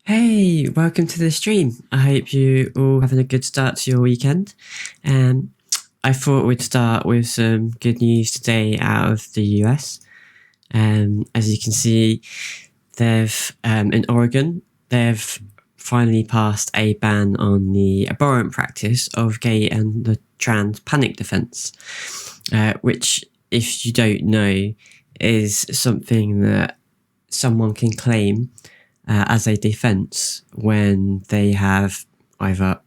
Hey, welcome to the stream. I hope you all having a good start to your weekend. I thought we'd start with some good news today out of the US. As you can see, they've in Oregon, they've finally passed a ban on the abhorrent practice of gay and the trans panic defense, which, if you don't know, is something that someone can claim as a defense when they have either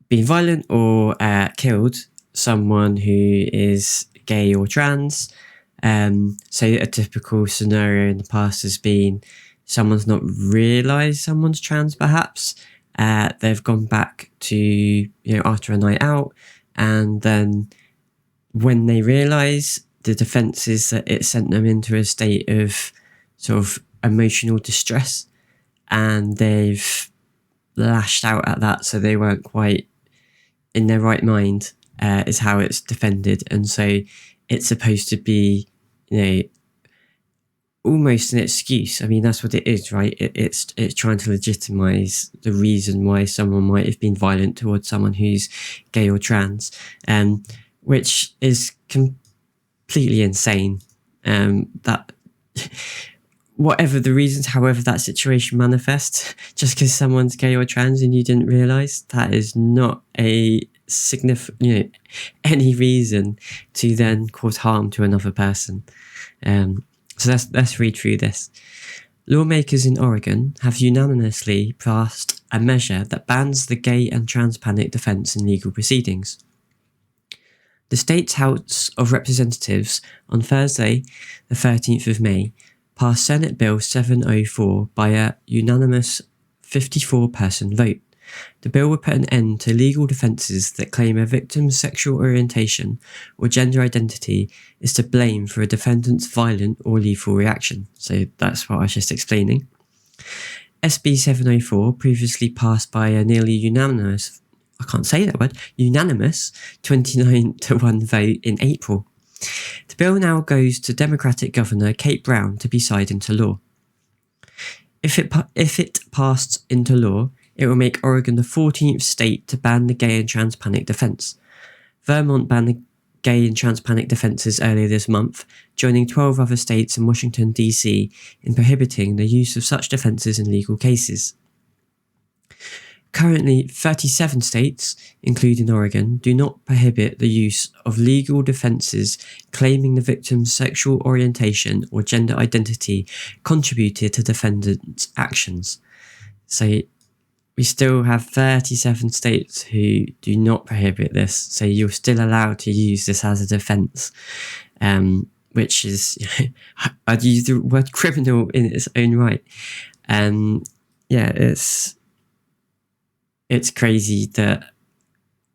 been violent or killed someone who is gay or trans. So a typical scenario in the past has been someone's not realised someone's trans, perhaps. They've gone back to, after a night out, and then when they realise, the defence is that it sent them into a state of sort of emotional distress, and they've lashed out at that, so they weren't quite in their right mind, is how it's defended. And so it's supposed to be, almost an excuse. I mean, that's what it is, right? It's trying to legitimize the reason why someone might have been violent towards someone who's gay or trans, which is completely insane. That whatever the reasons, however that situation manifests, just because someone's gay or trans and you didn't realise, that is not a significant, any reason to then cause harm to another person. So let's read through this. Lawmakers in Oregon have unanimously passed a measure that bans the gay and trans panic defense in legal proceedings. The state's House of Representatives on Thursday, the 13th of May, passed Senate Bill 704 by a unanimous 54-person vote. The bill would put an end to legal defences that claim a victim's sexual orientation or gender identity is to blame for a defendant's violent or lethal reaction. So that's what I was just explaining. SB 704, previously passed by a nearly unanimous 29-1 vote in April. The bill now goes to Democratic Governor Kate Brown to be signed into law. If it passed into law, it will make Oregon the 14th state to ban the gay and trans panic defense. Vermont banned the gay and trans panic defenses earlier this month, joining 12 other states and Washington, D.C. in prohibiting the use of such defenses in legal cases. Currently, 37 states, including Oregon, do not prohibit the use of legal defences claiming the victim's sexual orientation or gender identity contributed to defendant's actions. So we still have 37 states who do not prohibit this, so you're still allowed to use this as a defence, which is, I'd use the word criminal in its own right. It's crazy that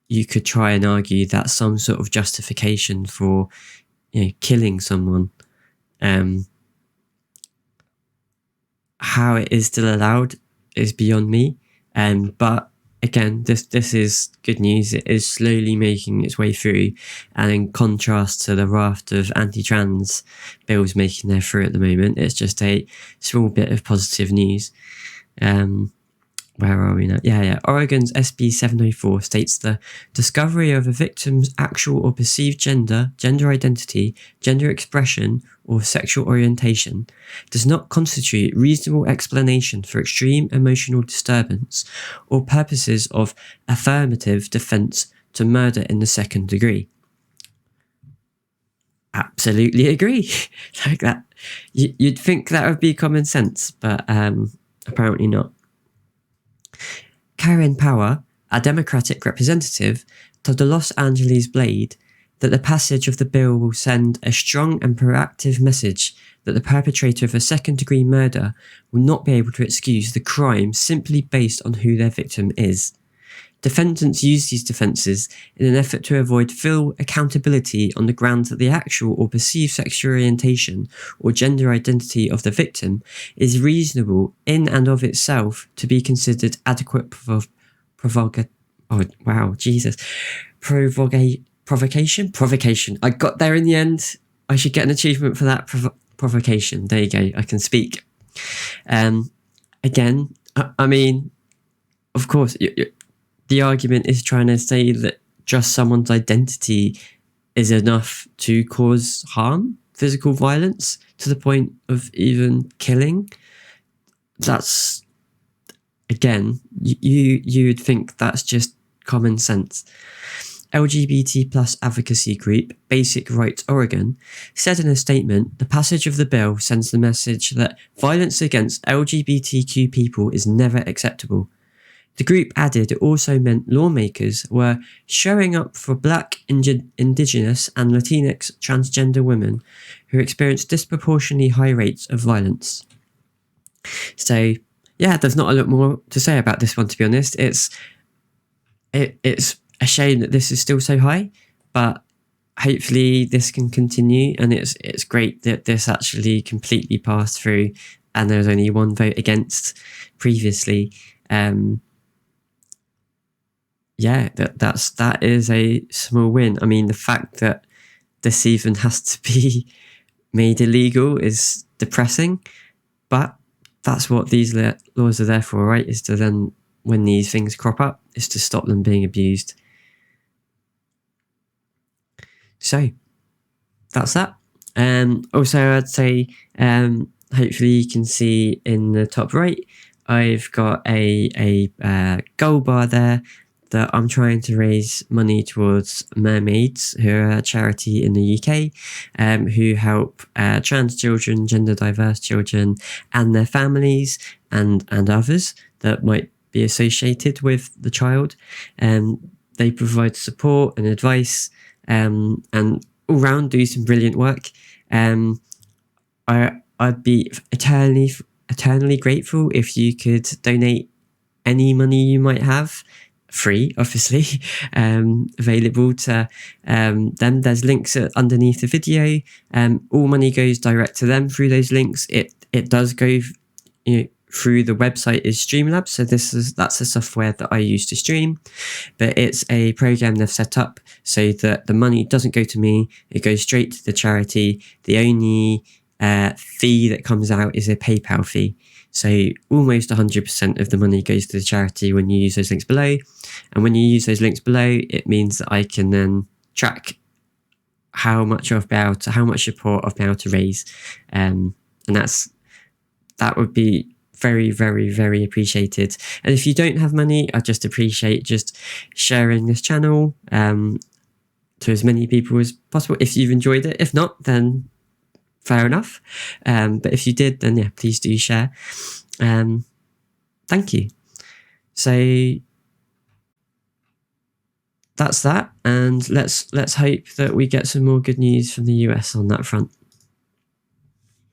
you could try and argue that's some sort of justification for, killing someone. How it is still allowed is beyond me. But again, this is good news. It is slowly making its way through, and in contrast to the raft of anti-trans bills making their through at the moment, it's just a small bit of positive news. Where are we now? Oregon's SB 704 states the discovery of a victim's actual or perceived gender identity, gender expression, or sexual orientation does not constitute reasonable explanation for extreme emotional disturbance or purposes of affirmative defense to murder in the second degree. Absolutely agree. Like that. You'd think that would be common sense, but apparently not. Karen Power, a Democratic representative, told the Los Angeles Blade that the passage of the bill will send a strong and proactive message that the perpetrator of a second-degree murder will not be able to excuse the crime simply based on who their victim is. Defendants use these defences in an effort to avoid full accountability on the grounds that the actual or perceived sexual orientation or gender identity of the victim is reasonable in and of itself to be considered adequate provocation. I got there in the end. I should get an achievement for that. Provocation. There you go. I can speak. again, I mean, of course, the argument is trying to say that just someone's identity is enough to cause harm, physical violence, to the point of even killing. That's, again, you'd think that's just common sense. LGBT plus advocacy group Basic Rights Oregon said in a statement, the passage of the bill sends the message that violence against LGBTQ people is never acceptable. The group added it also meant lawmakers were showing up for Black, Indigenous and Latinx transgender women who experience disproportionately high rates of violence. So, yeah, there's not a lot more to say about this one, to be honest. It's a shame that this is still so high, but hopefully this can continue, and it's great that this actually completely passed through and there was only one vote against previously. Yeah, that is a small win. I mean, the fact that this even has to be made illegal is depressing, but that's what these laws are there for, right? Is to then, when these things crop up, is to stop them being abused. So that's that. Also, I'd say hopefully you can see in the top right, I've got a gold bar there that I'm trying to raise money towards Mermaids, who are a charity in the UK, who help trans children, gender diverse children, and their families, and others that might be associated with the child. They provide support and advice, and all round do some brilliant work. I'd be eternally grateful if you could donate any money you might have, free, obviously, available to them. There's links underneath the video. All money goes direct to them through those links. It does go, through the website is Streamlabs. So that's the software that I use to stream, but it's a program they've set up so that the money doesn't go to me. It goes straight to the charity. The only fee that comes out is a PayPal fee. So almost 100% of the money goes to the charity when you use those links below. And when you use those links below, it means that I can then track how much support I've been able to raise. And that would be very, very, very appreciated. And if you don't have money, I just appreciate just sharing this channel to as many people as possible if you've enjoyed it. If not, then fair enough. But if you did, then yeah, please do share. Thank you. So that's that, and let's hope that we get some more good news from the US on that front.